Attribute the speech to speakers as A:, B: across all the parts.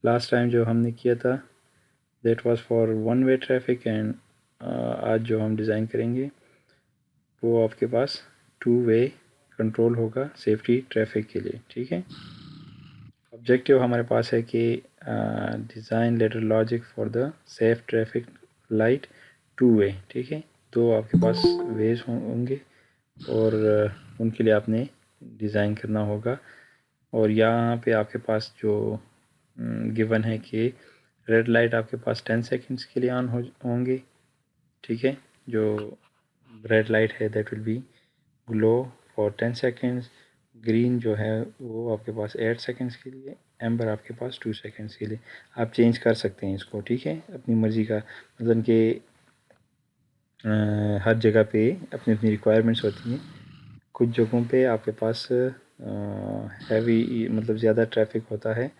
A: Last time जो हमने किया था that was for one way traffic and आज जो हम डिज़ाइन करेंगे वो आपके पास टू वे कंट्रोल होगा सेफ्टी ट्रैफिक के लिए। ठीक है, ऑब्जेक्टिव हमारे पास है कि design ladder logic for the safe traffic light two way. ठीक है, तो आपके पास वेज होंगे और उनके लिए आपने डिज़ाइन करना होगा। और यहाँ पे आपके पास जो गिवन है कि रेड लाइट आपके पास 10 सेकंड्स के लिए ऑन होंगे। ठीक है, जो रेड लाइट है that will be glow for 10 seconds, green जो है वो आपके पास 8 सेकंड्स के लिए, एम्बर आपके पास 2 सेकंड्स के लिए। आप चेंज कर सकते हैं इसको। ठीक है, अपनी मर्ज़ी का, मतलब कि हर जगह पे अपनी अपनी रिक्वायरमेंट्स होती हैं। कुछ जगहों पे आपके पास हैवी मतलब ज़्यादा ट्रैफिक होता है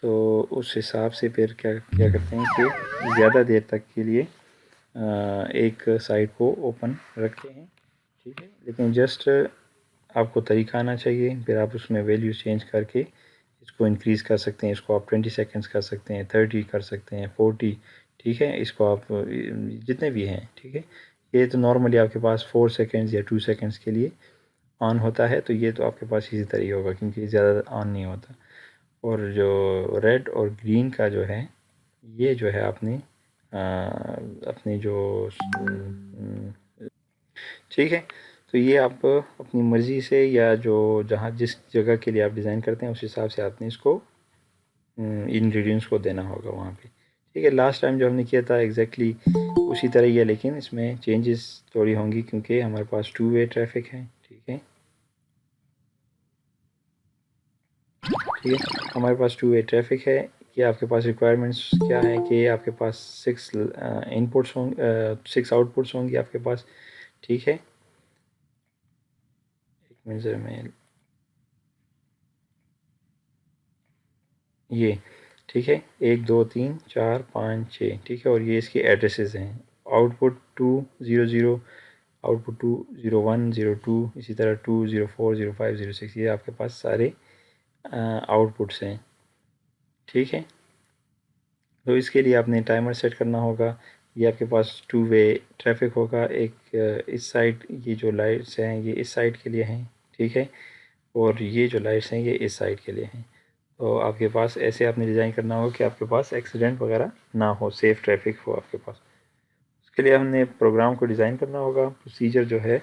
A: तो उस हिसाब से फिर क्या क्या करते हैं कि ज़्यादा देर तक के लिए एक साइड को ओपन रखते हैं। ठीक है, लेकिन जस्ट आपको तरीका आना चाहिए, फिर आप उसमें वैल्यू चेंज करके इसको इंक्रीज़ कर सकते हैं। इसको आप 20 सेकंड्स कर सकते हैं, 30 कर सकते हैं, 40। ठीक है, इसको आप जितने भी हैं। ठीक है, ये तो नॉर्मली आपके पास 4 सेकंड्स या 2 सेकंड्स के लिए ऑन होता है, तो ये तो आपके पास इसी तरह ही होगा क्योंकि ज़्यादा ऑन नहीं होता। और जो रेड और ग्रीन का जो है ये जो है आपने अपनी जो ठीक है, तो ये आप अपनी मर्ज़ी से या जो जहाँ जिस जगह के लिए आप डिज़ाइन करते हैं उस हिसाब से आपने इसको इंग्रेडिएंट्स को देना होगा वहाँ पे। ठीक है, लास्ट टाइम जो हमने किया था एग्जैक्टली उसी तरह ही है, लेकिन इसमें चेंजेस थोड़ी होंगी क्योंकि हमारे पास टू वे ट्रैफिक है। ठीक है, ठीक है, हमारे पास टू वे ट्रैफिक है। ये आपके पास रिक्वायरमेंट्स क्या है कि आपके पास 6 इनपुट्स होंगे, 6 आउटपुट्स होंगी आपके पास। ठीक है, एक मिनट ज़रा मैं ये ठीक है, 1 2 3 4 5 6। ठीक है, और ये इसके एड्रेसेस हैं। आउटपुट 200, आउटपुट 20102, इसी तरह 2040506, ये आपके पास सारे आउटपुट्स हैं। ठीक है, तो इसके लिए आपने टाइमर सेट करना होगा। ये आपके पास टू वे ट्रैफिक होगा। एक इस साइड ये जो लाइट्स हैं ये इस साइड के लिए हैं। ठीक है, और ये जो लाइट्स हैं ये इस साइड के लिए हैं। तो आपके पास ऐसे आपने डिज़ाइन करना होगा कि आपके पास एक्सीडेंट वगैरह ना हो, सेफ़ ट्रैफिक हो आपके पास। उसके लिए हमने प्रोग्राम को डिज़ाइन करना होगा। प्रोसीजर जो है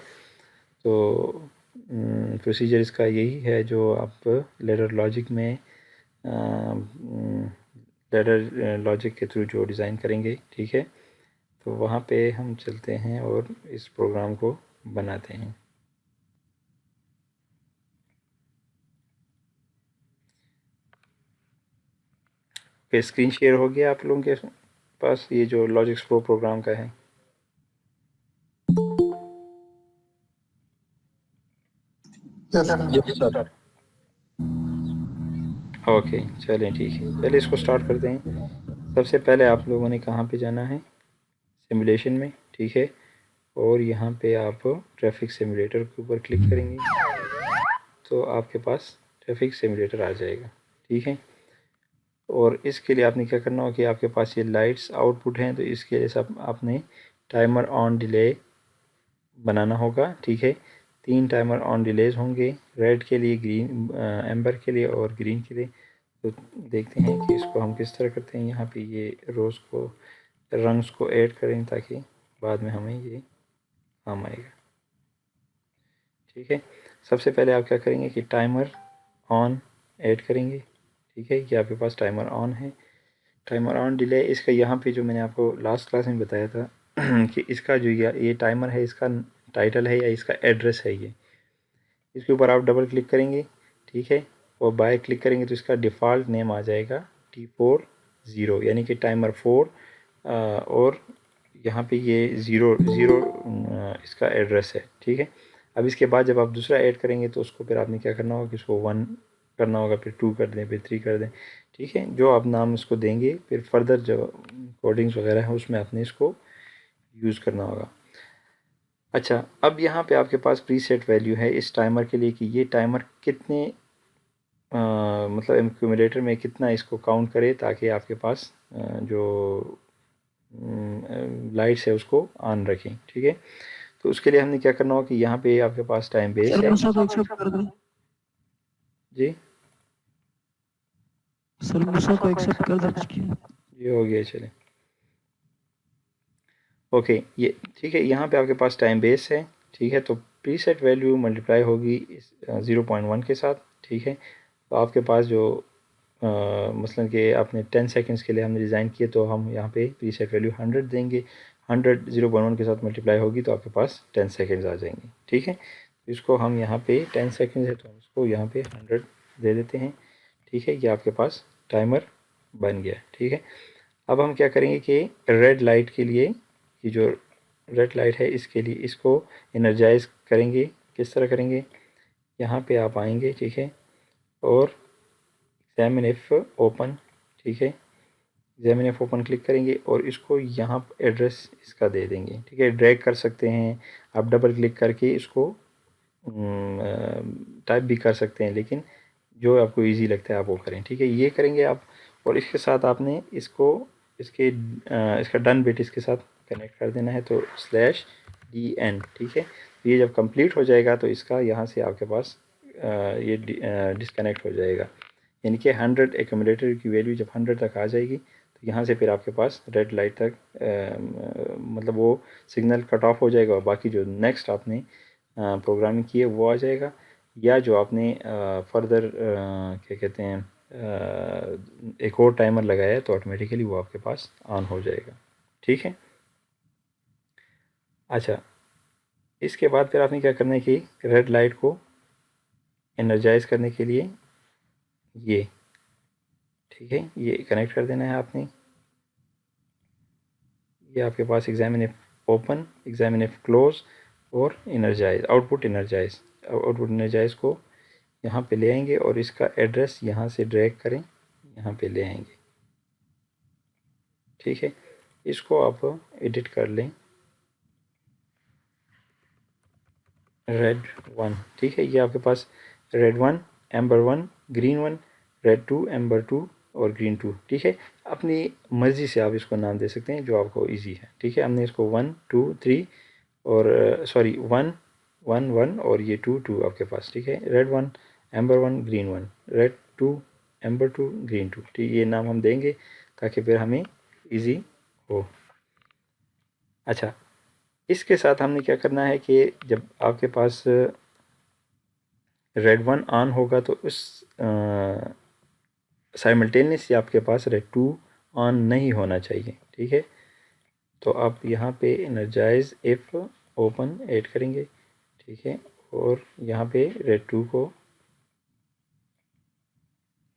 A: तो प्रोसीजर इसका यही है जो आप लेडर लॉजिक में लेडर लॉजिक के थ्रू जो डिज़ाइन करेंगे। ठीक है, तो वहाँ पे हम चलते हैं और इस प्रोग्राम को बनाते हैं। फिर स्क्रीन शेयर हो गया आप लोगों के पास, ये जो लॉजिक्स प्रो प्रोग्राम का है।
B: Yes sir.
A: ओके, चलें ठीक है, पहले इसको स्टार्ट करते हैं। सबसे पहले आप लोगों ने कहाँ पे जाना है, सिमुलेशन में। ठीक है, और यहाँ पे आप ट्रैफिक सिमुलेटर के ऊपर क्लिक करेंगे तो आपके पास ट्रैफिक सिमुलेटर आ जाएगा। ठीक है, और इसके लिए आपने क्या करना हो कि आपके पास ये लाइट्स आउटपुट हैं तो इसके लिए सब आपने टाइमर ऑन डिले बनाना होगा। ठीक है, 3 टाइमर ऑन डिलेज होंगे, रेड के लिए, ग्रीन एम्बर के लिए और ग्रीन के लिए। तो देखते हैं कि इसको हम किस तरह करते हैं। यहाँ पे ये रोज़ को रंग्स को ऐड करें ताकि बाद में हमें ये काम आएगा। ठीक है, सबसे पहले आप क्या करेंगे कि टाइमर ऑन ऐड करेंगे। ठीक है, ये आपके पास टाइमर ऑन है। टाइमर ऑन डिले इसका यहाँ पे जो मैंने आपको लास्ट क्लास में बताया था कि इसका जो ये टाइमर है इसका टाइटल है या इसका एड्रेस है। ये इसके ऊपर आप डबल क्लिक करेंगे। ठीक है, और बाय क्लिक करेंगे तो इसका डिफ़ॉल्ट नेम आ जाएगा T40, यानी कि टाइमर 4। और यहाँ पे ये ज़ीरो ज़ीरो इसका एड्रेस है। ठीक है, अब इसके बाद जब आप दूसरा ऐड करेंगे तो उसको फिर आपने क्या करना होगा कि इसको 1 करना होगा, फिर 2 कर दें, फिर 3 कर दें। ठीक है, जो आप नाम इसको देंगे फिर फर्दर जो कोडिंग्स वगैरह है उसमें आपने इसको यूज़ करना होगा। अच्छा, अब यहाँ पे आपके पास प्रीसेट वैल्यू है इस टाइमर के लिए कि ये टाइमर कितने मतलब एक्यूमुलेटर में कितना इसको काउंट करे ताकि आपके पास जो लाइट्स है उसको ऑन रखें। ठीक है, तो उसके लिए हमने क्या करना होगा कि यहाँ पे आपके पास टाइम बेस है।
B: सर को एक्सेप्ट कर दें।
A: जी
B: सर मूसा को एक्सेप्ट कर दें।
A: ये हो गया, चले ओके। ये ठीक है, यहाँ पे आपके पास टाइम बेस है। ठीक है, तो प्रीसेट वैल्यू मल्टीप्लाई होगी इस 0.1 के साथ। ठीक है, तो आपके पास जो मसलन कि आपने 10 सेकंड्स के लिए हमने डिज़ाइन किए, तो हम यहाँ पे प्रीसेट वैल्यू 100 देंगे। 100 0.1 के साथ मल्टीप्लाई होगी तो आपके पास 10 सेकंड्स आ जाएंगे। ठीक है, इसको हम यहाँ पे 10 सेकंड्स है तो हम इसको यहाँ पे 100 दे देते हैं। ठीक है, ये आपके पास टाइमर बन गया। ठीक है, अब हम क्या करेंगे कि रेड लाइट के लिए, ये जो रेड लाइट है इसके लिए इसको एनर्जाइज करेंगे। किस तरह करेंगे, यहाँ पे आप आएंगे। ठीक है, और एग्जामिन ओपन। ठीक है, एग्जामिन ओपन क्लिक करेंगे और इसको यहाँ एड्रेस इसका दे देंगे। ठीक है, ड्रैग कर सकते हैं आप, डबल क्लिक करके इसको टाइप भी कर सकते हैं, लेकिन जो आपको इजी लगता है आप वो करें। ठीक है, ये करेंगे आप, और इसके साथ आपने इसको इसके इसका डन बिट इसके साथ कनेक्ट कर देना है, तो /dn। ठीक है, ये जब कंप्लीट हो जाएगा तो इसका यहाँ से आपके पास ये डिस्कनेक्ट हो जाएगा। यानी कि 100 एक्यूमुलेटर की वैल्यू जब 100 तक आ जाएगी तो यहाँ से फिर आपके पास रेड लाइट तक मतलब वो सिग्नल कट ऑफ हो जाएगा, और बाकी जो नेक्स्ट आपने प्रोग्रामिंग की है वो आ जाएगा, या जो आपने फर्दर क्या कहते हैं एक और टाइमर लगाया है तो ऑटोमेटिकली वो आपके पास ऑन हो जाएगा। ठीक है, अच्छा, इसके बाद फिर आपने क्या करना है कि रेड लाइट को एनर्जाइज करने के लिए ये, ठीक है, ये कनेक्ट कर देना है आपने। ये आपके पास एग्जामिन ओपन, एग्जामिन क्लोज और एनर्जाइज, आउटपुट एनर्जाइज को यहाँ पे ले आएंगे और इसका एड्रेस यहाँ से ड्रैग करें, यहाँ पे ले आएंगे। ठीक है, इसको आप एडिट कर लें, रेड 1। ठीक है, ये आपके पास red 1, amber 1, green 1, red 2, amber 2 और ग्रीन 2। ठीक है, अपनी मर्ज़ी से आप इसको नाम दे सकते हैं जो आपको इजी है। ठीक है, हमने इसको 1 2 3 और सॉरी 1 1 1 और ये 2 2 आपके पास। ठीक है, red 1, amber 1, green 1, red 2, amber 2, green 2। ठीक, ये नाम हम देंगे ताकि फिर हमें इजी हो। अच्छा, इसके साथ हमने क्या करना है कि जब आपके पास रेड 1 ऑन होगा तो उस साइमल्टेनियसली आपके पास रेड 2 ऑन नहीं होना चाहिए। ठीक है, तो आप यहाँ पे एनर्जाइज इफ ओपन ऐड करेंगे। ठीक है, और यहाँ पे रेड 2 को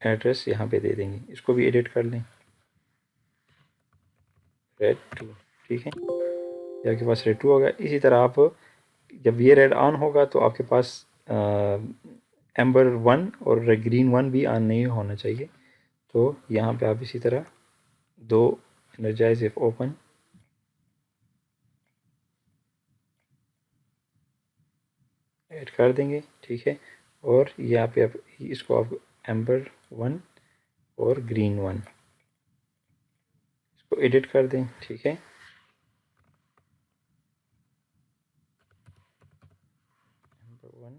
A: एड्रेस यहाँ पे दे देंगे, इसको भी एडिट कर लें, रेड 2। ठीक है, ये आपके पास रेड 2 होगा। इसी तरह आप जब ये रेड ऑन होगा तो आपके पास एम्बर 1 और ग्रीन 1 भी ऑन नहीं होना चाहिए। तो यहाँ पे आप इसी तरह दो एनर्जाइज इफ ओपन ऐड कर देंगे। ठीक है, और यहाँ पे आप इसको आप एम्बर 1 और ग्रीन 1 इसको एडिट कर दें। ठीक है, एम्बर 1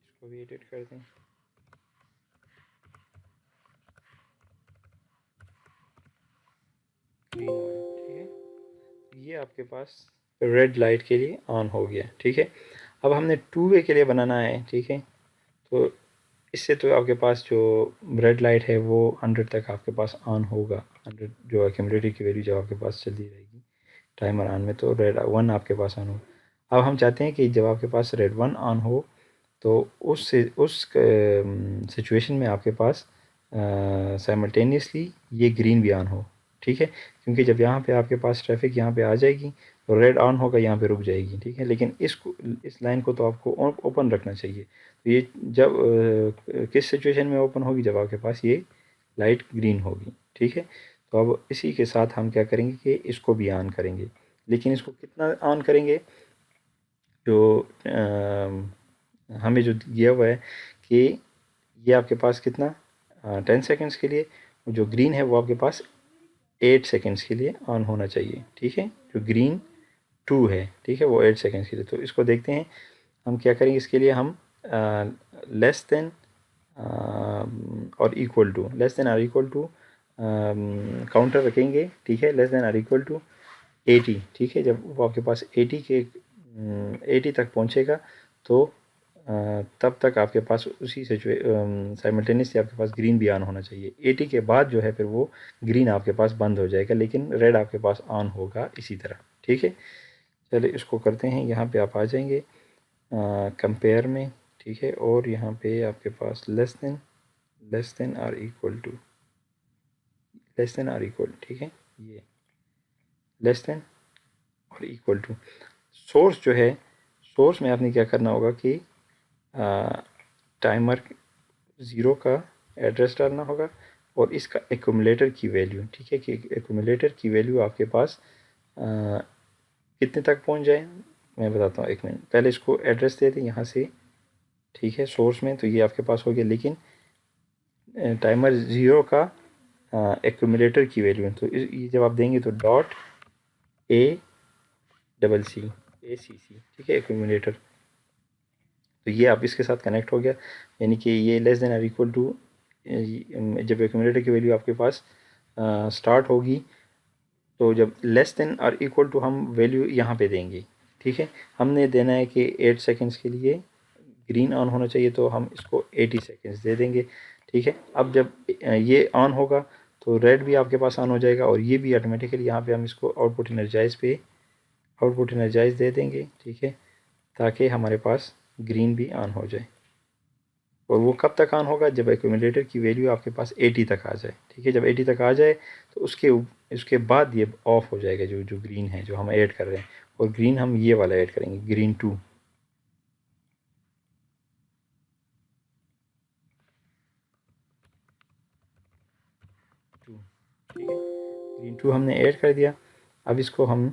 A: इसको भी एडिट कर दें। ग्रीन 1। ठीक है, ये आपके पास रेड लाइट के लिए ऑन हो गया। ठीक है, अब हमने 2 वे के लिए बनाना है। ठीक है, तो इससे तो आपके पास जो रेड लाइट है वो 100 तक आपके पास ऑन होगा। 100 जो एक्यूमुलेटर की वैल्यू जब आपके पास चलती रहेगी टाइमर ऑन में, तो रेड 1 आपके पास ऑन हो। अब हम चाहते हैं कि जब आपके पास रेड 1 ऑन हो तो उस सिचुएशन में आपके पास साइमल्टेनियसली ये ग्रीन भी ऑन हो। ठीक है, क्योंकि जब यहाँ पे आपके पास ट्रैफिक यहाँ पे आ जाएगी तो रेड ऑन होगा, यहाँ पे रुक जाएगी। ठीक है, लेकिन इस लाइन को तो आपको ओपन रखना चाहिए। तो ये जब किस सिचुएशन में ओपन होगी, जब आपके पास ये लाइट ग्रीन होगी। ठीक है, तो अब इसी के साथ हम क्या करेंगे कि इसको भी ऑन करेंगे, लेकिन इसको कितना ऑन करेंगे, जो हमें जो दिया हुआ है कि ये आपके पास कितना 10 सेकेंड्स के लिए, जो ग्रीन है वो आपके पास 8 सेकेंड्स के लिए ऑन होना चाहिए, ठीक है। जो ग्रीन 2 है, ठीक है, वो 8 सेकेंड्स के लिए। तो इसको देखते हैं हम क्या करेंगे। इसके लिए हम लेस देन और इक्वल टू, लेस देन और इक्वल टू काउंटर रखेंगे, ठीक है। लेस देन और इक्वल टू 80, ठीक है। जब वो आपके पास 80 तक पहुंचेगा तो तब तक आपके पास उसी साइमल्टेनियसली आपके पास ग्रीन भी ऑन होना चाहिए। 80 के बाद जो है फिर वो ग्रीन आपके पास बंद हो जाएगा, लेकिन रेड आपके पास ऑन होगा इसी तरह, ठीक है। चलिए इसको करते हैं। यहाँ पे आप आ जाएंगे कंपेयर में, ठीक है, और यहाँ पे आपके पास लेस देन और इक्वल टू, लेस देन और इक्वल, ठीक है, ये लेस देन और इक्वल टू। सोर्स जो है, सोर्स में आपने क्या करना होगा कि टाइमर 0 का एड्रेस डालना होगा और इसका एक्यूमुलेटर की वैल्यू, ठीक है, कि एक्यूमुलेटर की वैल्यू आपके पास कितने तक पहुंच जाए मैं बताता हूँ। एक मिनट, पहले इसको एड्रेस दे दें यहाँ से, ठीक है, सोर्स में। तो ये आपके पास हो गया, लेकिन टाइमर 0 का एक्यूमुलेटर की वैल्यू, तो ये जब आप देंगे तो डॉट ACC, ठीक है, एक्यूमुलेटर। तो ये आप इसके साथ कनेक्ट हो गया, यानी कि ये लेस देन और इक्वल टू, जब एक्यूमुलेटर की वैल्यू आपके पास स्टार्ट होगी, तो जब लेस देन और इक्वल टू हम वैल्यू यहाँ पे देंगे, ठीक है। हमने देना है कि 8 सेकेंड्स के लिए ग्रीन ऑन होना चाहिए, तो हम इसको 80 सेकेंड्स दे देंगे, ठीक है। अब जब ये ऑन होगा तो रेड भी आपके पास ऑन हो जाएगा और ये भी ऑटोमेटिकली, यहाँ पे हम इसको आउटपुट एनर्जाइज दे देंगे, ठीक है, ताकि हमारे पास ग्रीन भी ऑन हो जाए। और वो कब तक ऑन होगा, जब एक्यूमुलेटर की वैल्यू आपके पास 80 तक आ जाए, ठीक है। जब 80 तक आ जाए तो उसके बाद ये ऑफ हो जाएगा, जो ग्रीन है जो हम ऐड कर रहे हैं। और ग्रीन हम ये वाला ऐड करेंगे, ग्रीन 2, ठीक है, ग्रीन 2 हमने ऐड कर दिया। अब इसको हम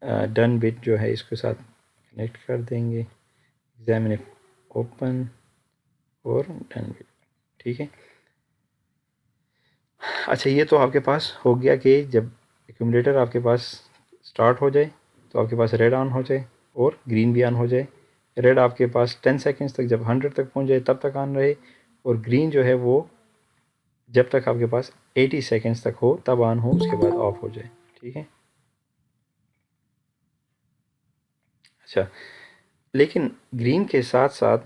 A: डन बिट जो है इसके साथ कनेक्ट कर देंगे, एग्जामिन ओपन और डन बिट, ठीक है। अच्छा, ये तो आपके पास हो गया कि जब एक्यूमुलेटर आपके पास स्टार्ट हो जाए तो आपके पास रेड ऑन हो जाए और ग्रीन भी ऑन हो जाए। रेड आपके पास 10 सेकेंड्स तक, जब 100 तक पहुंच जाए तब तक ऑन रहे, और ग्रीन जो है वो जब तक आपके पास 80 सेकेंड्स तक हो तब ऑन हो, उसके बाद ऑफ हो जाए, ठीक है। अच्छा, लेकिन ग्रीन के साथ साथ,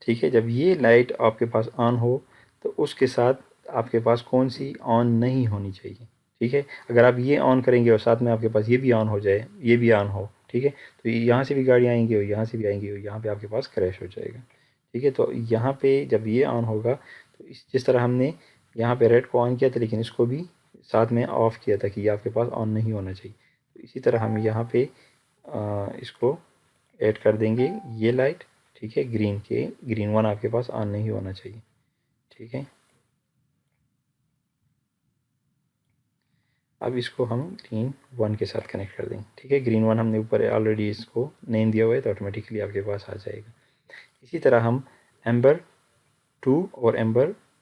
A: ठीक है, जब ये लाइट आपके पास ऑन हो तो उसके साथ आपके पास कौन सी ऑन नहीं होनी चाहिए, ठीक है। अगर आप ये ऑन करेंगे और साथ में आपके पास ये भी ऑन हो जाए, ये भी ऑन हो, ठीक है, तो यहाँ से भी गाड़ी आएंगी और यहाँ से भी आएंगी और यहाँ पे आपके पास क्रैश हो जाएगा, ठीक है। तो यहाँ पे जब ये ऑन होगा तो जिस तरह हमने यहाँ पे रेड को ऑन किया था, लेकिन इसको भी साथ में ऑफ़ किया था कि ये आपके पास ऑन नहीं होना चाहिए, तो इसी तरह हम यहाँ पे इसको ऐड कर देंगे ये लाइट, ठीक है, ग्रीन 1 आपके पास ऑन नहीं होना चाहिए, ठीक है। अब इसको हम ग्रीन 1 के साथ कनेक्ट कर देंगे, ठीक है। ग्रीन 1 हमने ऊपर ऑलरेडी इसको नेम दिया हुआ है तो ऑटोमेटिकली आपके पास आ जाएगा। इसी तरह हम एम्बर 2 और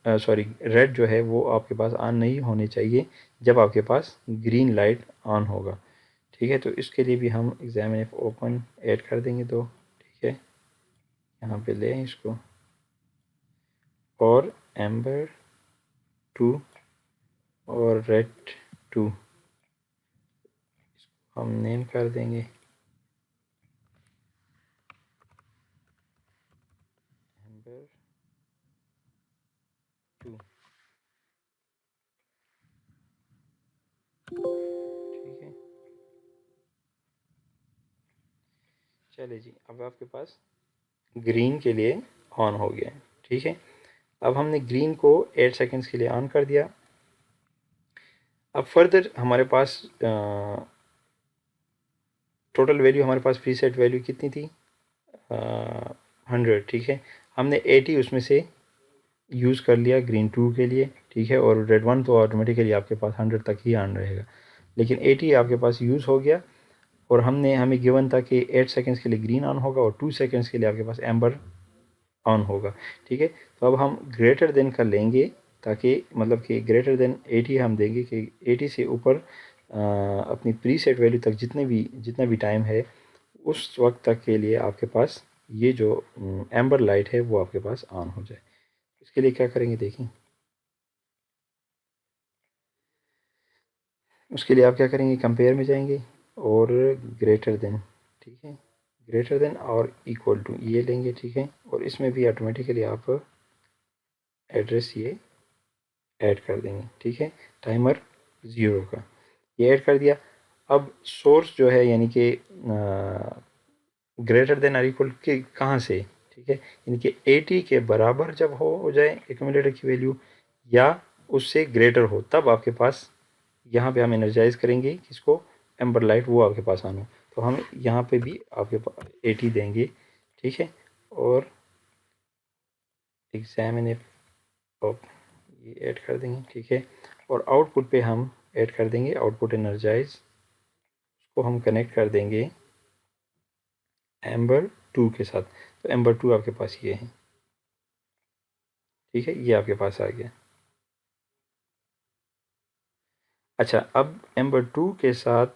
A: रेड जो है वो आपके पास ऑन नहीं होने चाहिए जब आपके पास ग्रीन लाइट ऑन होगा, ठीक है। तो इसके लिए भी हम एग्जामिन ओपन ऐड कर देंगे, तो ठीक है, यहाँ पे ले इसको, और एम्बर 2 और रेड 2 इसको हम नेम कर देंगे एम्बर 2, ठीक है। चलिए जी, अब आपके पास ग्रीन के लिए ऑन हो गया है, ठीक है। अब हमने ग्रीन को 8 सेकेंड्स के लिए ऑन कर दिया। अब फर्दर हमारे पास टोटल वैल्यू, हमारे पास प्रीसेट वैल्यू कितनी थी, 100, ठीक है। हमने 80 उसमें से यूज़ कर लिया ग्रीन 2 के लिए, ठीक है, और रेड 1 तो ऑटोमेटिकली आपके पास 100 तक ही ऑन रहेगा, लेकिन 80 आपके पास यूज़ हो गया। और हमें गिवन था कि 8 सेकेंड्स के लिए ग्रीन ऑन होगा और 2 सेकेंड्स के लिए आपके पास एम्बर ऑन होगा। ठीक है, तो अब हम ग्रेटर देन का लेंगे, ताकि मतलब कि ग्रेटर देन 80 हम देंगे कि 80 से ऊपर अपनी प्रीसेट वैल्यू तक जितना भी टाइम है उस वक्त तक के लिए आपके पास ये जो एम्बर लाइट है वो आपके पास ऑन हो जाए। इसके लिए क्या करेंगे देखें। उसके लिए आप क्या करेंगे, कंपेयर में जाएंगे और ग्रेटर देन, ठीक है, ग्रेटर देन और इक्वल टू ये लेंगे। ठीक है, और इसमें भी ऑटोमेटिकली आप एड्रेस ये ऐड कर देंगे। ठीक है, टाइमर 0 का ये ऐड कर दिया। अब सोर्स जो है यानी कि ग्रेटर देन और इक्वल के कहाँ से, ठीक है, यानी कि 80 के बराबर जब हो जाए एक्यूमुलेटर की वैल्यू या उससे ग्रेटर हो, तब आपके पास यहाँ पे हम एनर्जाइज करेंगे किसको, एम्बर लाइट, वो आपके पास आना। तो हम यहाँ पे भी आपके पास 80 देंगे। ठीक है, और एग्जामिन ऑप ये ऐड कर देंगे। ठीक है, और आउटपुट पे हम ऐड कर देंगे आउटपुट एनर्जाइज, उसको हम कनेक्ट कर देंगे एम्बर 2 के साथ। तो एम्बर 2 आपके पास ये है। ठीक है, ये आपके पास आ गया। अच्छा, अब एम्बर 2 के साथ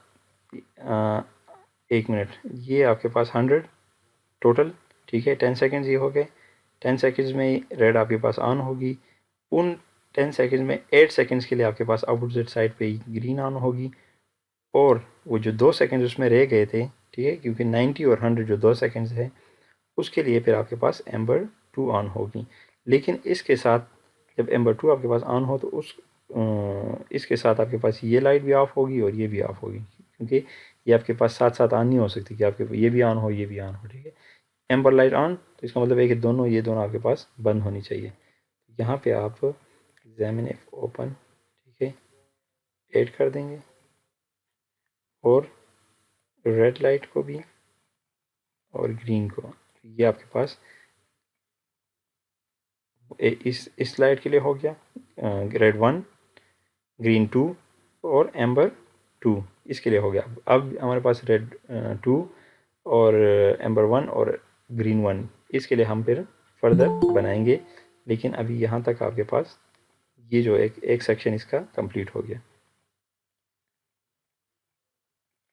A: एक मिनट, ये आपके पास 100 टोटल। ठीक है, 10 सेकेंड्स ये हो गए। 10 सेकेंड्स में रेड आपके पास ऑन होगी। उन 10 सेकेंड्स में 8 सेकेंड्स के लिए आपके पास अपोजिट साइड पे ग्रीन ऑन होगी। और वो जो 2 सेकेंड्स उसमें रह गए थे, ठीक है, क्योंकि 90 और 100 जो 2 सेकेंड्स है, उसके लिए फिर आपके पास एम्बर 2 ऑन होगी। लेकिन इसके साथ जब एम्बर 2 आपके पास ऑन हो तो इसके साथ आपके पास ये लाइट भी ऑफ होगी और ये भी ऑफ होगी, क्योंकि ये आपके पास साथ साथ ऑन नहीं हो सकती कि आपके ये भी ऑन हो ये भी ऑन हो। ठीक है, एम्बर लाइट ऑन तो इसका मतलब है कि ये दोनों आपके पास बंद होनी चाहिए। यहाँ पे आप एग्जामिन इफ ओपन, ठीक है, ऐड कर देंगे और रेड लाइट को भी और ग्रीन को। ये आपके पास इस लाइट के लिए हो गया रेड 1, ग्रीन 2 और एम्बर 2, इसके लिए हो गया। अब हमारे पास रेड 2 और एम्बर 1 और ग्रीन 1, इसके लिए हम फिर फर्दर बनाएंगे। लेकिन अभी यहाँ तक आपके पास ये जो एक सेक्शन इसका कंप्लीट हो गया।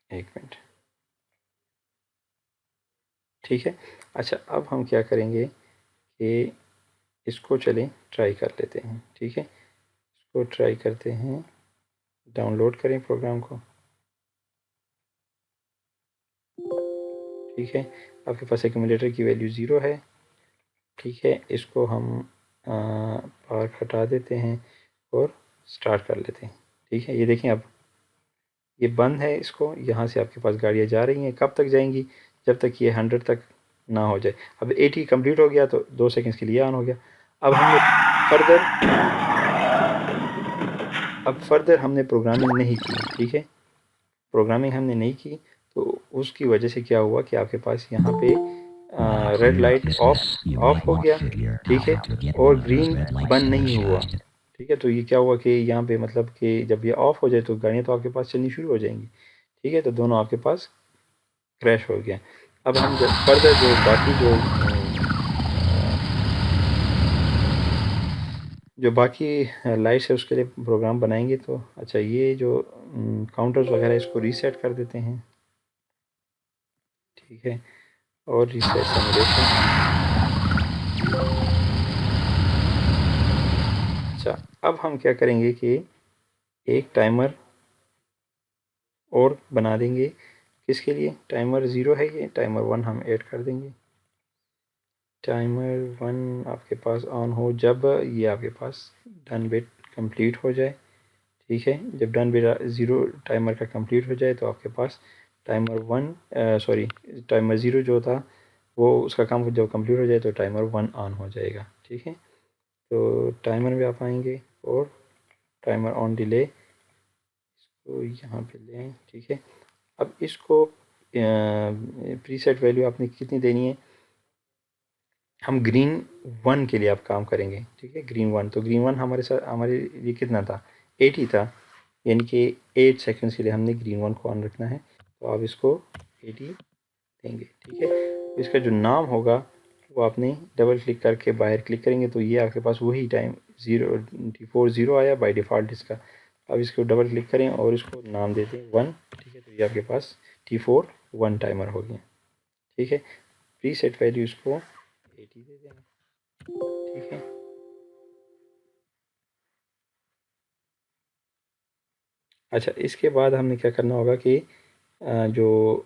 A: एक मिनट, ठीक है। अच्छा, अब हम क्या करेंगे कि इसको चलें ट्राई कर लेते हैं। ठीक है, इसको ट्राई करते हैं, डाउनलोड करें प्रोग्राम को। ठीक है, आपके पास एक्यूमुलेटर की वैल्यू 0 है। ठीक है, इसको हम पावर हटा देते हैं और स्टार्ट कर लेते हैं। ठीक है, ये देखें अब ये बंद है। इसको यहाँ से आपके पास गाड़ियाँ जा रही हैं, कब तक जाएंगी, जब तक ये 100 तक ना हो जाए। अब 80 कंप्लीट हो गया तो 2 सेकंड्स के लिए ऑन हो गया। अब हमने फर्दर हमने प्रोग्रामिंग नहीं की। ठीक है, प्रोग्रामिंग हमने नहीं की तो उसकी वजह से क्या हुआ कि आपके पास यहाँ पे रेड लाइट ऑफ हो गया। ठीक है, और ग्रीन बंद नहीं हुआ। ठीक है, तो ये क्या हुआ कि यहाँ पे मतलब कि जब ये ऑफ हो जाए तो गाड़ियाँ तो आपके पास चलनी शुरू हो जाएंगी। ठीक है, तो दोनों आपके पास क्रैश हो गया। अब हम जब फर्दर जो बाकी लाइट्स है उसके लिए प्रोग्राम बनाएंगे। तो अच्छा, ये जो काउंटर्स वगैरह इसको रीसेट कर देते हैं। ठीक है, और रीसेट सिमुलेशन। अच्छा, अब हम क्या करेंगे कि एक टाइमर और बना देंगे। किसके लिए, टाइमर 0 है ये, टाइमर 1 हम ऐड कर देंगे। टाइमर 1 आपके पास ऑन हो जब ये आपके पास डन बिट कंप्लीट हो जाए। ठीक है, जब डन बिट 0 टाइमर का कंप्लीट हो जाए तो आपके पास टाइमर 0 जो था वो उसका काम जब कंप्लीट हो जाए तो टाइमर 1 ऑन हो जाएगा। ठीक है, तो टाइमर में आप आएंगे और टाइमर ऑन डिले इसको यहाँ पे लें। ठीक है, अब इसको प्रीसेट वैल्यू आपने कितनी देनी है, हम ग्रीन 1 के लिए आप काम करेंगे। ठीक है, ग्रीन 1, तो ग्रीन 1 हमारे लिए कितना था, 80 था, यानी कि 8 सेकंड्स के लिए हमने ग्रीन 1 को ऑन रखना है। तो आप इसको 80 देंगे। ठीक है, इसका जो नाम होगा वो आपने डबल क्लिक करके बाहर क्लिक करेंगे तो ये आपके पास वही टाइम 0 आया बाय डिफ़ॉल्ट इसका। अब इसको डबल क्लिक करें और इसको नाम देते हैं 1, ठीक है। तो ये आपके पास T4 1 टाइमर हो गया, ठीक है। प्रीसेट वैल्यू इसको 80 दे देंगे, ठीक है। अच्छा, इसके बाद हमने क्या करना होगा कि जो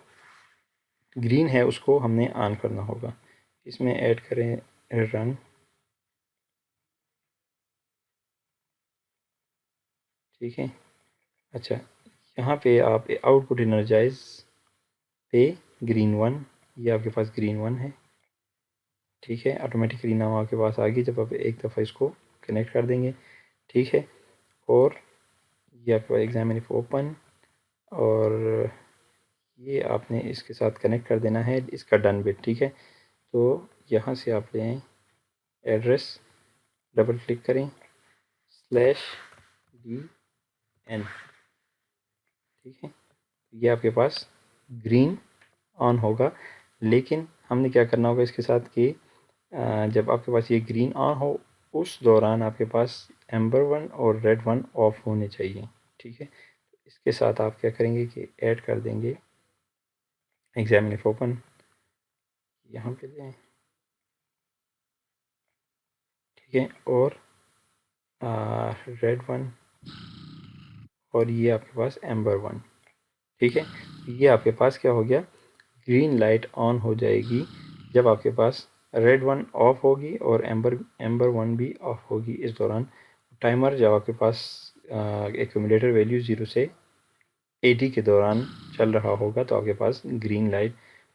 A: ग्रीन है उसको हमने ऑन करना होगा। इसमें ऐड करें रन, ठीक है। अच्छा, यहाँ पे आप आउटपुट एनर्जाइज पे ग्रीन 1, ये आपके पास ग्रीन 1 है, ठीक है। ऑटोमेटिकली नाम आपके पास आ गई जब आप एक दफ़ा इसको कनेक्ट कर देंगे, ठीक है। और ये आपके पास एग्जामिन ओपन, और ये आपने इसके साथ कनेक्ट कर देना है इसका डन बिट, ठीक है। तो यहाँ से आप लें एड्रेस, डबल क्लिक करें /DN, ठीक है। ये आपके पास ग्रीन ऑन होगा, लेकिन हमने क्या करना होगा इसके साथ कि जब आपके पास ये ग्रीन ऑन हो उस दौरान आपके पास एम्बर 1 और रेड 1 ऑफ होने चाहिए, ठीक है। इसके साथ आप क्या करेंगे कि ऐड कर देंगे एग्जामिन ओपन, यहाँ पे लें, ठीक है। और रेड 1 और ये आपके पास एम्बर 1, ठीक है। ये आपके पास क्या हो गया, ग्रीन लाइट ऑन हो जाएगी जब आपके पास रेड 1 ऑफ होगी और एम्बर 1 भी ऑफ होगी। इस दौरान टाइमर जब आपके पास एक्यूमुलेटर वैल्यू 0 से 80 के दौरान चल रहा होगा तो आपके पास ग्रीन लाइट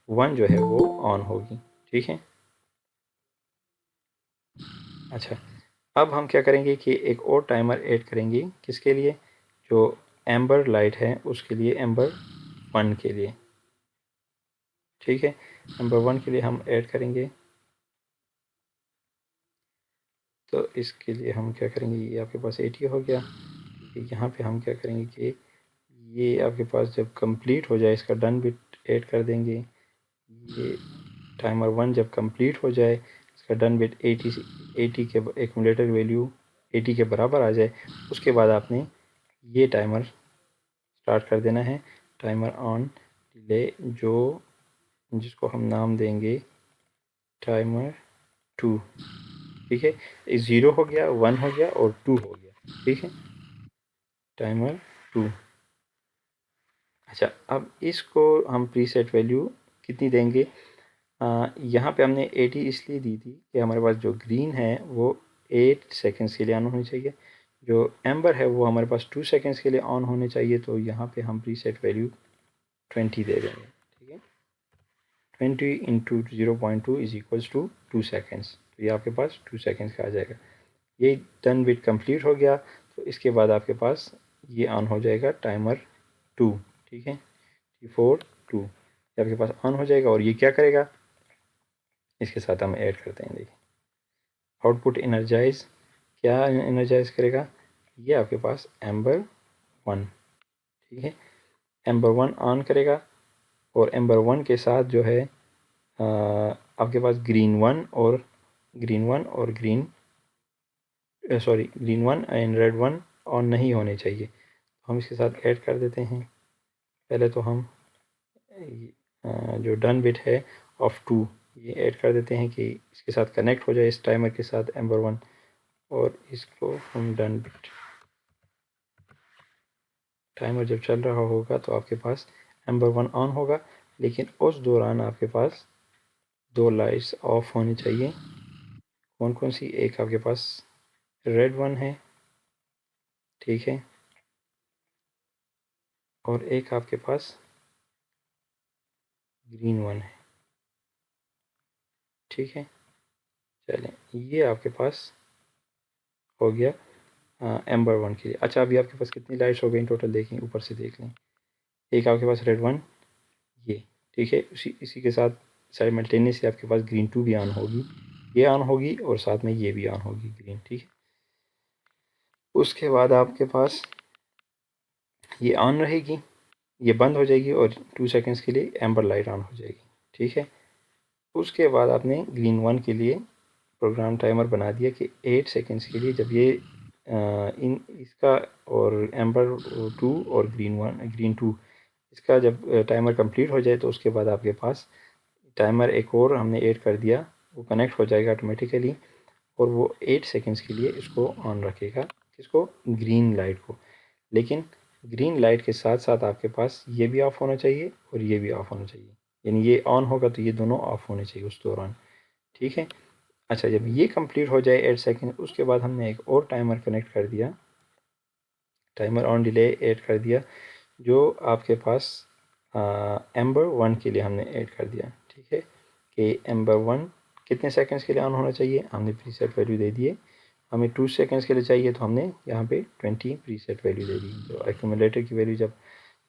A: 1 जो है वो ऑन होगी, ठीक है। अच्छा, अब हम क्या करेंगे कि एक और टाइमर ऐड करेंगे, किसके लिए, जो एम्बर लाइट है उसके लिए, एम्बर 1 के लिए, ठीक है। एम्बर 1 के लिए हम ऐड करेंगे, तो इसके लिए हम क्या करेंगे, ये आपके पास 80 हो गया, यहाँ पे हम क्या करेंगे कि ये आपके पास जब कंप्लीट हो जाए इसका डन बिट ऐड कर देंगे। ये टाइमर 1 जब कंप्लीट हो जाए इसका डन बिट 80 के एक्यूमुलेटर वैल्यू 80 के बराबर आ जाए, उसके बाद आपने ये टाइमर स्टार्ट कर देना है, टाइमर ऑन डिले, जो जिसको हम नाम देंगे टाइमर 2, ठीक है। 0 हो गया, 1 हो गया और 2 हो गया, ठीक है, टाइमर 2। अच्छा, अब इसको हम प्रीसेट वैल्यू कितनी देंगे, यहाँ पे हमने 80 इसलिए दी थी कि हमारे पास जो ग्रीन है वो 8 सेकंड्स के लिए ऑन होनी चाहिए, जो एम्बर है वो हमारे पास 2 सेकंड्स के लिए ऑन होने चाहिए। तो यहाँ पे हम प्रीसेट वैल्यू 20 दे देंगे, ठीक है। 20 into 0.2 is equals to 2 seconds, तो ये आपके पास 2 सेकेंड्स का आ जाएगा। ये डन बिट कंप्लीट हो गया, तो इसके बाद आपके पास ये ऑन हो जाएगा टाइमर 2, ठीक है, T4 2 ये आपके पास ऑन हो जाएगा। और ये क्या करेगा, इसके साथ हम ऐड करते हैं, देखिए आउटपुट एनर्जाइज, क्या एनर्जाइज करेगा, ये आपके पास एम्बर 1, ठीक है, एम्बर 1 ऑन करेगा। और एम्बर 1 के साथ जो है आपके पास ग्रीन 1 और green sorry green 1 and red 1 on नहीं होने चाहिए, हम इसके साथ ऐड कर देते हैं। पहले तो हम जो डन बिट है ऑफ 2 ये ऐड कर देते हैं कि इसके साथ कनेक्ट हो जाए इस टाइमर के साथ एम्बर 1, और इसको हम डन बिट, टाइमर जब चल रहा होगा तो आपके पास एम्बर 1 ऑन होगा, लेकिन उस दौरान आपके पास 2 लाइट्स ऑफ होनी चाहिए। कौन कौन सी, एक आपके पास रेड 1 है, ठीक है, और एक आपके पास ग्रीन 1 है, ठीक है। चलें, ये आपके पास हो गया एम्बर 1 के लिए। अच्छा, अभी आपके पास कितनी लाइट्स हो गई टोटल, देखें ऊपर से देख लें। एक आपके पास रेड 1 ये, ठीक है, इसी के साथ साइमल्टेनियसली आपके पास ग्रीन 2 भी ऑन होगी, ये ऑन होगी और साथ में ये भी ऑन होगी ग्रीन, ठीक है। उसके बाद आपके पास ये ऑन रहेगी, ये बंद हो जाएगी और 2 सेकंड्स के लिए एम्बर लाइट ऑन हो जाएगी, ठीक है। उसके बाद आपने ग्रीन 1 के लिए प्रोग्राम टाइमर बना दिया कि 8 सेकंड्स के लिए जब ये इन इसका और एम्बर 2 और ग्रीन 2 इसका जब टाइमर कंप्लीट हो जाए तो उसके बाद आपके पास टाइमर एक और हमने ऐड कर दिया, वो कनेक्ट हो जाएगा ऑटोमेटिकली और वो 8 सेकंड्स के लिए इसको ऑन रखेगा, इसको ग्रीन लाइट को। लेकिन ग्रीन लाइट के साथ साथ आपके पास ये भी ऑफ होना चाहिए और ये भी ऑफ होना चाहिए, यानी ये ऑन होगा तो ये दोनों ऑफ होने चाहिए उस दौरान, ठीक है। अच्छा, जब ये कंप्लीट हो जाए 8 सेकंड, उसके बाद हमने एक और टाइमर कनेक्ट कर दिया, टाइमर ऑन डिले ऐड कर दिया, जो आपके पास एम्बर 1 के लिए हमने ऐड कर दिया, ठीक है, कि एम्बर 1 कितने सेकंड्स के लिए ऑन होना चाहिए, हमने प्रीसेट वैल्यू दे दिए। हमें 2 सेकंड्स के लिए चाहिए तो हमने यहाँ पे 20 प्रीसेट वैल्यू दे दी। तो एक्यूमुलेटर की वैल्यू जब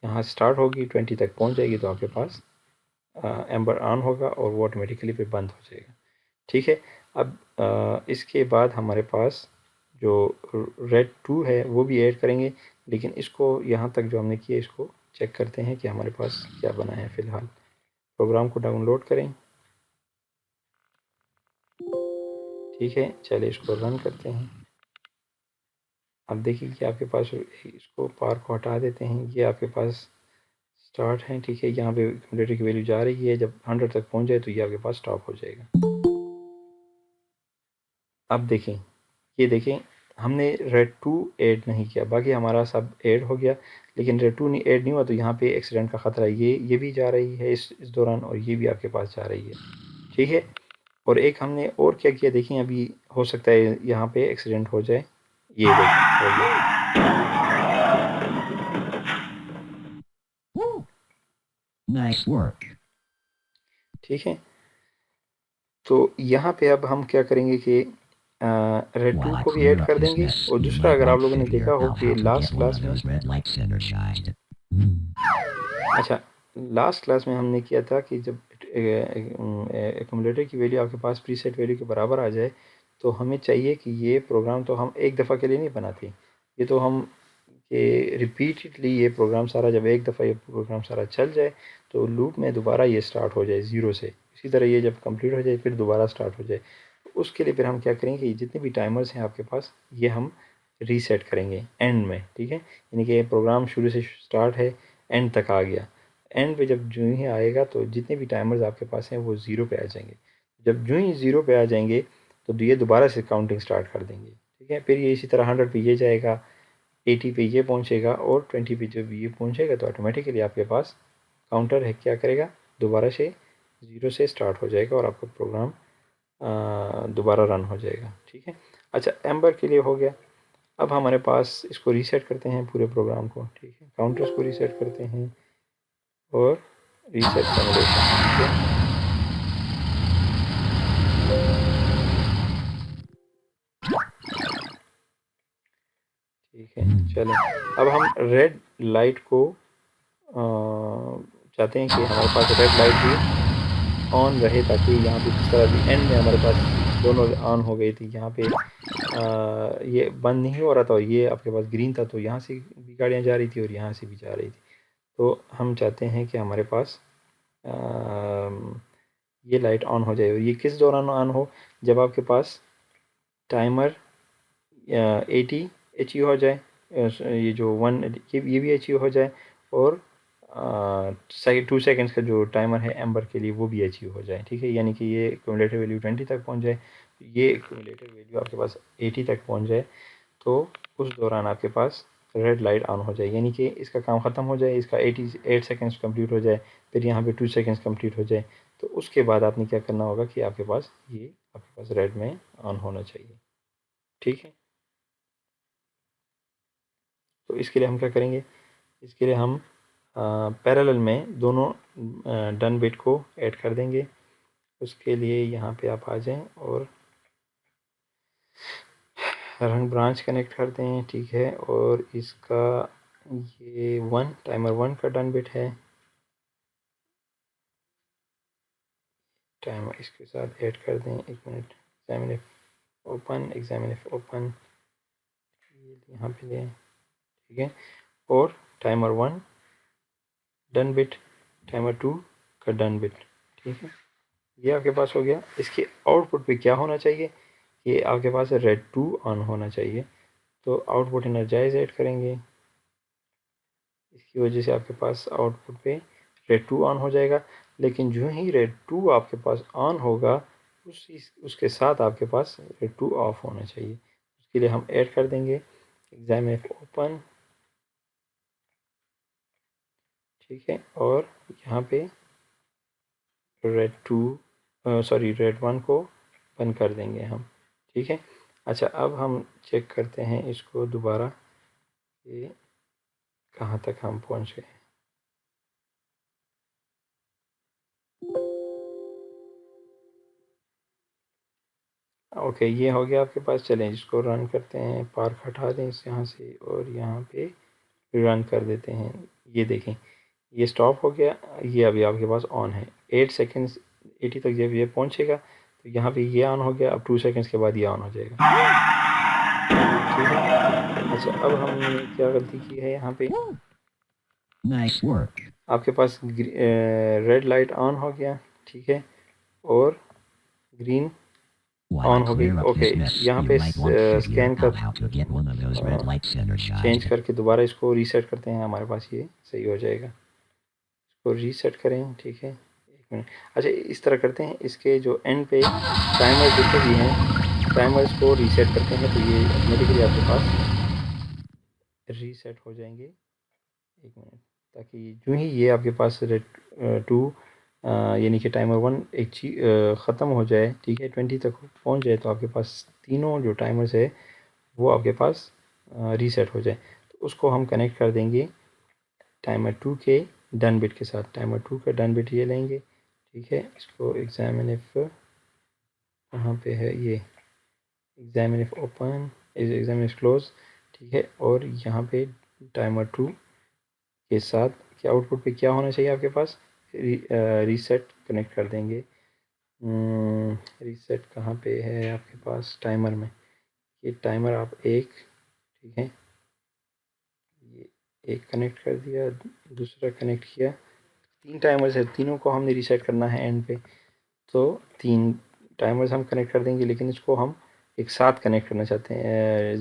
A: यहाँ स्टार्ट होगी 20 तक पहुँच जाएगी तो आपके पास एम्बर ऑन होगा और वो ऑटोमेटिकली फिर बंद हो जाएगा, ठीक है। अब इसके बाद हमारे पास जो रेड 2 है वो भी ऐड करेंगे, लेकिन इसको यहाँ तक जो हमने किया इसको चेक करते हैं कि हमारे पास क्या बना है। फ़िलहाल प्रोग्राम को डाउनलोड करें, ठीक है, चलिए इसको रन करते हैं। अब देखिए कि आपके पास, इसको पार को हटा देते हैं, ये आपके पास स्टार्ट है, ठीक है, यहाँ पे कंप्यूटर की वैल्यू जा रही है, जब 100 तक पहुँच जाए तो ये आपके पास स्टॉप हो जाएगा। अब देखें, ये देखें, हमने रेड 2 ऐड नहीं किया, बाकी हमारा सब ऐड हो गया, लेकिन रेड 2 नहीं ऐड नहीं हुआ तो यहाँ पे एक्सीडेंट का ख़तरा है, ये भी जा रही है इस दौरान और ये भी आपके पास जा रही है, ठीक है। और एक हमने और क्या किया, देखें, अभी हो सकता है यहाँ पे एक्सीडेंट हो जाए, ये देखें हो गया,
C: Nice work.
A: ठीक है। तो यहाँ पे अब हम क्या करेंगे कि रेड 2
C: While I
A: को भी
C: clear
A: ऐड
C: up
A: कर
C: this
A: देंगे,
C: mess,
A: और
C: you
A: दूसरा
C: might
A: अगर आप
C: like to
A: लोगों ने देखा
C: figure
A: हो
C: out
A: कि
C: how to
A: last
C: get one
A: class
C: of
A: में,
C: those red lights energized.
A: अच्छा, लास्ट क्लास में हमने किया था कि जब एक्यूमुलेटर की वैल्यू आपके पास प्रीसेट वैल्यू के बराबर आ जाए तो हमें चाहिए कि ये प्रोग्राम तो हम एक दफ़ा के लिए नहीं बनाते, ये तो हम कि रिपीटेडली ये प्रोग्राम सारा, जब एक दफ़ा ये प्रोग्राम सारा चल जाए तो लूप में दोबारा ये स्टार्ट हो जाए ज़ीरो से, इसी तरह ये जब कंप्लीट हो जाए फिर दोबारा स्टार्ट हो जाए। तो उसके लिए फिर हम क्या करेंगे कि जितने भी टाइमर्स हैं आपके पास ये हम रीसेट करेंगे एंड में, ठीक है, यानी कि ये प्रोग्राम शुरू से स्टार्ट है, एंड तक आ गया, एंड पे जब जो ही आएगा तो जितने भी टाइमर्स आपके पास हैं वो ज़ीरो पे आ जाएंगे। जब जो ही ज़ीरो पे आ जाएंगे तो ये दोबारा से काउंटिंग स्टार्ट कर देंगे, ठीक है। फिर ये इसी तरह 100 पे ये जाएगा, 80 पे ये पहुंचेगा और 20 पे जब ये पहुंचेगा तो ऑटोमेटिकली आपके पास काउंटर है क्या करेगा, दोबारा से ज़ीरो से स्टार्ट हो जाएगा और आपका प्रोग्राम दोबारा रन हो जाएगा, ठीक है। अच्छा, एम्बर के लिए हो गया। अब हमारे पास इसको रीसेट करते हैं पूरे प्रोग्राम को, ठीक है, काउंटर्स को रीसेट करते हैं और रीसेट सिमुलेशन, ठीक है। ठीक है, चलें, अब हम रेड लाइट को चाहते हैं कि हमारे पास रेड लाइट भी ऑन रहे, ताकि यहाँ पे जिस तरह भी एंड में हमारे पास दोनों ऑन हो गई थी, यहाँ पे ये बंद नहीं हो रहा था और ये आपके पास ग्रीन था, तो यहाँ से भी गाड़ियाँ जा रही थी और यहाँ से भी जा रही थी। तो हम चाहते हैं कि हमारे पास ये लाइट ऑन हो जाए, और ये किस दौरान ऑन हो, जब आपके पास टाइमर 80 अचीव हो जाए, ये जो 1 ये भी अचीव हो जाए, और 2 सेकंड्स का जो टाइमर है एम्बर के लिए वो भी अचीव हो जाए, ठीक है, यानी कि ये क्यूमुलेटिव वैल्यू 20 तक पहुंच जाए, ये क्यूमुलेटिव वैल्यू आपके पास 80 तक पहुंच जाए, तो उस दौरान आपके पास रेड लाइट ऑन हो जाए, यानी कि इसका काम ख़त्म हो जाए, इसका 88 सेकंड्स कंप्लीट हो जाए, फिर यहाँ पे 2 सेकंड्स कंप्लीट हो जाए, तो उसके बाद आपने क्या करना होगा कि आपके पास ये आपके पास रेड में ऑन होना चाहिए, ठीक है। तो इसके लिए हम क्या करेंगे, इसके लिए हम पैरेलल में दोनों डन बिट को ऐड कर देंगे। उसके लिए यहाँ पे आप आ जाएं और रंग ब्रांच कनेक्ट करते हैं, ठीक है, और इसका ये टाइमर 1 का डन बिट है, टाइमर इसके साथ ऐड कर दें, एक मिनट, एग्जामिनर ओपन यहाँ पे लें, ठीक है, और टाइमर 1 डन बिट, टाइमर 2 का डन बिट, ठीक है। ये आपके पास हो गया। इसके आउटपुट पे क्या होना चाहिए, ये आपके पास रेड 2 ऑन होना चाहिए। तो आउटपुट एनर्जाइज ऐड करेंगे, इसकी वजह से आपके पास आउटपुट पे रेड 2 ऑन हो जाएगा। लेकिन जो ही रेड 2 आपके पास ऑन होगा उसके साथ आपके पास रेड 2 ऑफ होना चाहिए। उसके लिए हम ऐड कर देंगे examf ओपन, ठीक है, और यहाँ पे रेड 1 को बंद कर देंगे हम, ठीक है। अच्छा, अब हम चेक करते हैं इसको दोबारा कि कहाँ तक हम पहुँच गए। ओके, ये हो गया आपके पास। चलें इसको रन करते हैं, पार्क हटा दें इस यहाँ से और यहाँ पे रन कर देते हैं। ये देखें, ये स्टॉप हो गया, ये अभी आपके पास ऑन है। 8 सेकेंड्स 80 तक जब ये पहुँचेगा तो यहाँ पे ये ऑन हो गया। अब 2 सेकेंड्स के बाद ये ऑन हो जाएगा, ठीक है। अच्छा, अब हमने क्या गलती की है, यहाँ पे
C: Nice work.
A: आपके पास रेड लाइट ऑन हो गया, ठीक है, और ग्रीन
C: While
A: ऑन
C: I
A: हो गई।
C: clear up
A: okay,
C: this mess,
A: यहाँ
C: you
A: पे
C: might want to figure
A: scan
C: out how to get one of those red lights
A: change
C: energized.
A: करके दोबारा इसको रीसेट करते हैं, हमारे पास ये सही हो जाएगा। इसको रीसेट करें, ठीक है, 1 मिनट। अच्छा, इस तरह करते हैं, इसके जो एंड पे टाइमर जितने भी हैं, टाइमर्स को रीसेट करते हैं तो ये ऑटोमेटिकली आपके पास रीसेट हो जाएंगे। 1 मिनट, ताकि जो ही ये आपके पास रेड 2 यानी कि टाइमर 1 एक चीज ख़त्म हो जाए, ठीक है, 20 तक पहुंच जाए, तो आपके पास तीनों जो टाइमर्स है वो आपके पास रीसेट हो जाए। तो उसको हम कनेक्ट कर देंगे टाइमर 2 के डन बिट के साथ। टाइमर 2 का डन बिट ये लेंगे, ठीक है। इसको एग्जामिनफ कहाँ पे है, ये एग्जामिनफ ओपन, एग्जामिनफ क्लोज, ठीक है, और यहाँ पे टाइमर 2 के साथ क्या आउटपुट पे क्या होना चाहिए आपके पास, रीसेट कनेक्ट कर देंगे। रीसेट कहाँ पे है आपके पास, टाइमर में। ये टाइमर आप एक, ठीक है, ये एक कनेक्ट कर दिया, दूसरा कनेक्ट किया, 3 टाइमर्स है, तीनों को हमने रीसेट करना है एंड पे। तो 3 टाइमर्स हम कनेक्ट कर देंगे, लेकिन इसको हम एक साथ कनेक्ट करना चाहते हैं,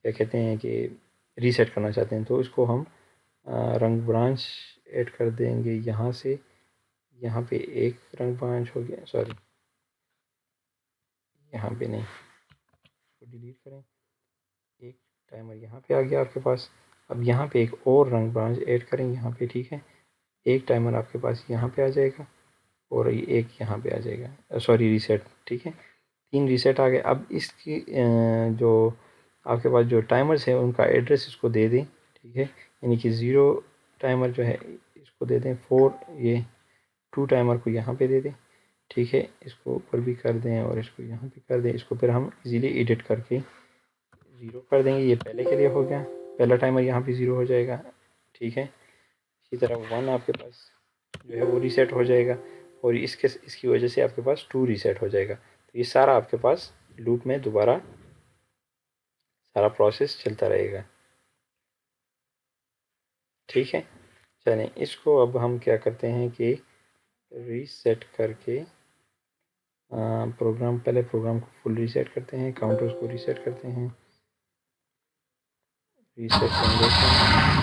A: क्या कहते हैं कि रीसेट करना चाहते हैं। तो इसको हम रंग ब्रांच ऐड कर देंगे यहाँ से। यहाँ पे एक रंग ब्रांच हो गया, सॉरी यहाँ पे नहीं, इसको डिलीट करें। एक टाइमर यहाँ पे आ गया आपके पास। अब यहाँ पे एक और रंग ब्रांच ऐड करें यहाँ पे, ठीक है। एक टाइमर आपके पास यहाँ पे आ जाएगा और एक यहाँ पे आ जाएगा, सॉरी रीसेट, ठीक है। 3 रीसेट आ गए। अब इसकी जो आपके पास जो टाइमर्स है उनका एड्रेस इसको दे दें, ठीक है, यानी कि 0 टाइमर जो है इसको दे दें 4, ये 2 टाइमर को यहाँ पे दे दें, ठीक है। इसको ऊपर भी कर दें और इसको यहाँ पे कर दें। इसको फिर हम इजीली एडिट करके 0 कर देंगे। ये पहले के लिए हो गया, पहला टाइमर यहाँ पे 0 हो जाएगा, ठीक है। इसी तरह 1 आपके पास जो है वो रीसेट हो जाएगा और इसकी वजह से आपके पास 2 रीसेट हो जाएगा। तो ये सारा आपके पास लूप में दोबारा सारा प्रोसेस चलता रहेगा, ठीक है। चलें, इसको अब हम क्या करते हैं कि रीसेट करके प्रोग्राम, पहले प्रोग्राम को फुल रीसेट करते हैं, काउंटर्स को रीसेट करते हैं, रीसेट जनरेशन,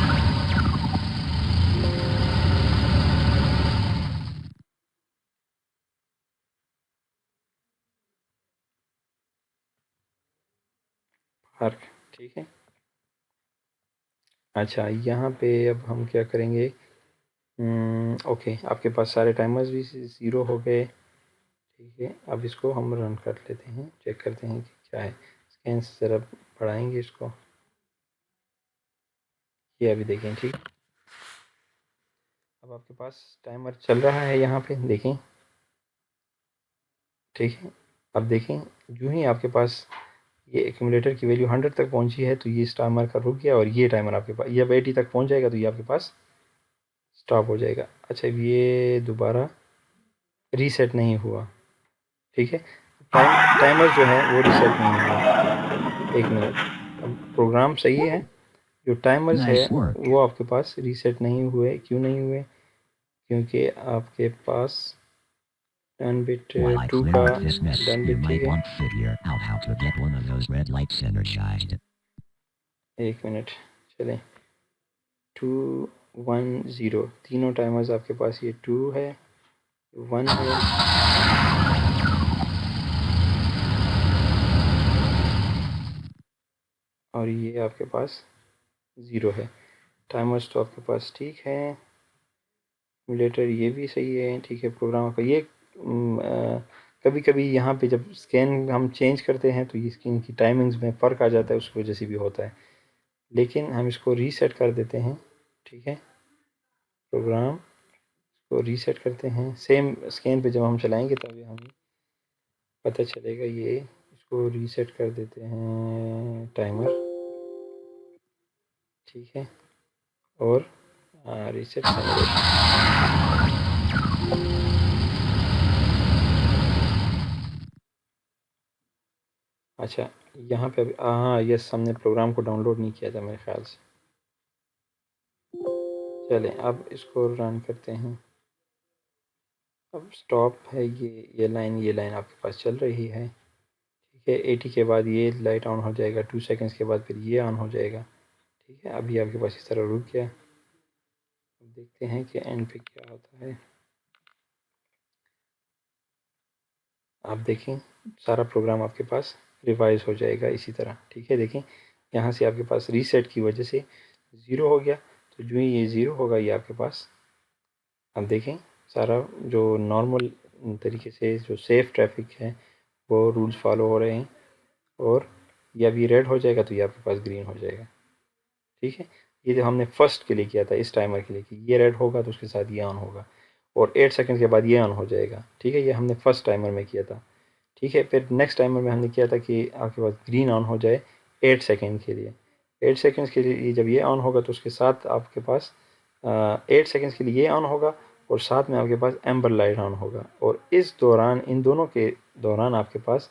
A: पार्क, ठीक है। अच्छा, यहाँ पे अब हम क्या करेंगे, ओके, आपके पास सारे टाइमर्स भी 0 हो गए, ठीक है। अब इसको हम रन कर लेते हैं, चेक करते हैं कि क्या है। स्कैन से ज़रा बढ़ाएंगे इसको, ये अभी देखें, ठीक। अब आपके पास टाइमर चल रहा है यहाँ पे देखें, ठीक है। अब देखें, जो ही आपके पास ये एक्यूमुलेटर की वैल्यू 100 तक पहुँची है तो ये इस टाइमर का रुक गया और ये टाइमर आपके पास, ये अब 80 तक पहुँच जाएगा तो ये आपके पास स्टॉप हो जाएगा। अच्छा, अब ये दोबारा रीसेट नहीं हुआ, ठीक है। टाइमर जो है वो रीसेट नहीं हुआ। 1 मिनट, अब प्रोग्राम सही है, जो टाइमर्स है
C: Nice work.
A: वो आपके पास रीसेट नहीं हुए। क्यों नहीं हुए, क्योंकि आपके पास डन बिट
C: While I
A: 2
C: clear
A: का
C: up this mess,
A: डन
C: you
A: बिट ठीक
C: might
A: है।
C: want to figure out how to get one of those red lights energized.
A: एक मिनट, चलें। 2 1 0 तीनों टाइमर्स आपके पास, ये 2 है, 1 है, और ये आपके पास 0 है। टाइमर्स तो आपके पास ठीक है, सिमुलेटर ये भी सही है, ठीक है। प्रोग्राम का ये कभी कभी यहाँ पे जब स्कैन हम चेंज करते हैं तो ये स्क्रीन की टाइमिंग्स में फ़र्क आ जाता है, उसकी वजह से भी होता है। लेकिन हम इसको रीसेट कर देते हैं, ठीक है। प्रोग्राम को रीसेट करते हैं, सेम स्कैन पे जब हम चलाएंगे तभी हमें पता चलेगा। ये इसको रीसेट कर देते हैं टाइमर, ठीक है। और रीसेट सिमुलेशन, अच्छा यहाँ पे अभी हाँ यस, हमने प्रोग्राम को डाउनलोड नहीं किया था मेरे ख्याल से। चलें अब इसको रन करते हैं। अब स्टॉप है, ये लाइन आपके पास चल रही है, ठीक है। 80 के बाद ये लाइट ऑन हो जाएगा, 2 सेकंड्स के बाद फिर ये ऑन हो जाएगा, ठीक है। अभी आपके पास इस तरह रुक गया। अब देखते हैं कि एंड पे क्या होता है। आप देखें सारा प्रोग्राम आपके पास रिवाइज हो जाएगा इसी तरह, ठीक है। देखें यहाँ से आपके पास रीसेट की वजह से 0 हो गया, तो जो ही ये 0 होगा ये आपके पास, अब देखें सारा जो नॉर्मल तरीके से जो सेफ़ ट्रैफिक है वो रूल्स फॉलो हो रहे हैं। और ये अभी रेड हो जाएगा तो ये आपके पास ग्रीन हो जाएगा, ठीक है। ये जो हमने फर्स्ट के लिए किया था इस टाइमर के लिए कि ये रेड होगा तो उसके साथ ये ऑन होगा, और 8 सेकंड के बाद ये ऑन हो जाएगा, ठीक है। ये हमने फर्स्ट टाइमर में किया था, ठीक है। फिर नेक्स्ट टाइमर में हमने किया था कि आपके पास ग्रीन ऑन हो जाए 8 सेकंड के लिए। 8 सेकंड्स के लिए जब ये ऑन होगा तो उसके साथ आपके पास 8 सेकंड्स के लिए ये ऑन होगा, और साथ में आपके पास एम्बर लाइट ऑन होगा। और इस दौरान, इन दोनों के दौरान आपके पास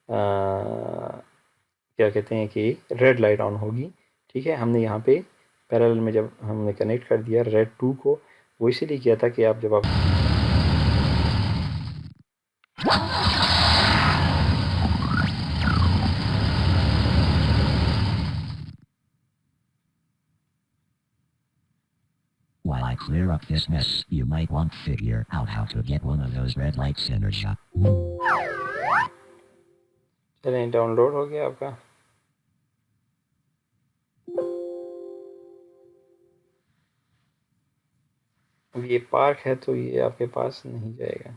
A: क्या कहते हैं कि रेड लाइट ऑन होगी, ठीक है। हमने यहाँ पे पैरेलल में जब हमने कनेक्ट कर दिया रेड 2 को, वो इसीलिए किया था कि आप जब आप
C: While I clear up this mess, you might want to figure out how to get one of those red lights energized.
A: चलें, डाउनलोड हो गया आपका। अब ये पार्क है तो ये आपके पास नहीं जाएगा,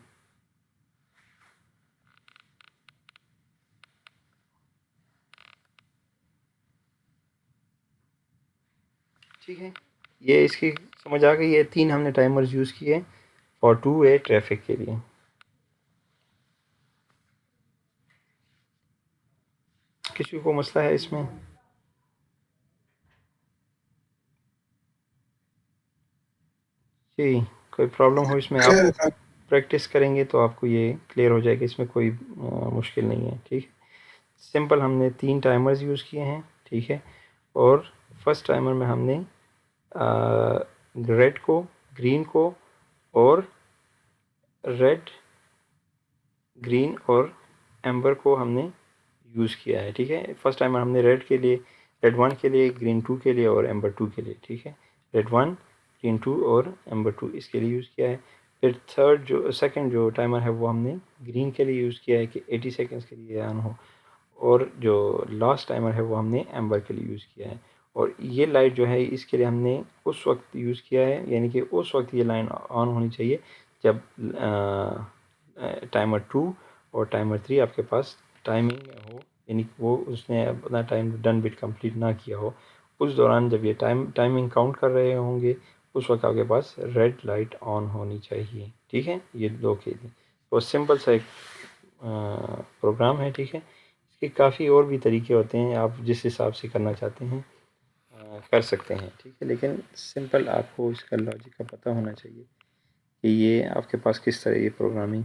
A: ठीक है। ये इसकी समझ आ गई। ये 3 हमने टाइमर्स यूज़ किए फॉर 2 वे ट्रैफिक के लिए। किसी को मसला है इसमें? जी, कोई प्रॉब्लम हो इसमें? आप प्रैक्टिस करेंगे तो आपको ये क्लियर हो जाएगा, इसमें कोई मुश्किल नहीं है, ठीक है। सिंपल हमने 3 टाइमर्स यूज़ किए हैं, ठीक है। और फर्स्ट टाइमर में हमने रेड को, ग्रीन को और रेड, ग्रीन और एम्बर को हमने यूज़ किया है, ठीक है। फर्स्ट टाइमर हमने रेड के लिए, रेड 1 के लिए, ग्रीन 2 के लिए और एम्बर 2 के लिए, ठीक है। रेड 1, ग्रीन 2 और एम्बर 2 इसके लिए यूज़ किया है। फिर सेकंड जो टाइमर है वो हमने ग्रीन के लिए यूज़ किया है कि 80 सेकंड्स के लिए ऑन हो। और जो लास्ट टाइमर है वो हमने एम्बर के लिए यूज़ किया है। और ये लाइट जो है इसके लिए हमने उस वक्त यूज़ किया है, यानी कि उस वक्त ये लाइन ऑन होनी चाहिए जब टाइमर 2 और टाइमर 3 आपके पास टाइमिंग में हो, यानी वो उसने अपना टाइम डन बिट कंप्लीट ना किया हो। उस दौरान जब ये टाइमिंग काउंट कर रहे होंगे उस वक्त आपके पास रेड लाइट ऑन होनी चाहिए, ठीक है। ये 2 के लिए तो सिंपल सा एक प्रोग्राम है, ठीक है। इसके काफ़ी और भी तरीके होते हैं, आप जिस हिसाब से करना चाहते हैं कर सकते हैं, ठीक है। लेकिन सिंपल आपको इसका लॉजिक का पता होना चाहिए कि ये आपके पास किस तरह ये प्रोग्रामिंग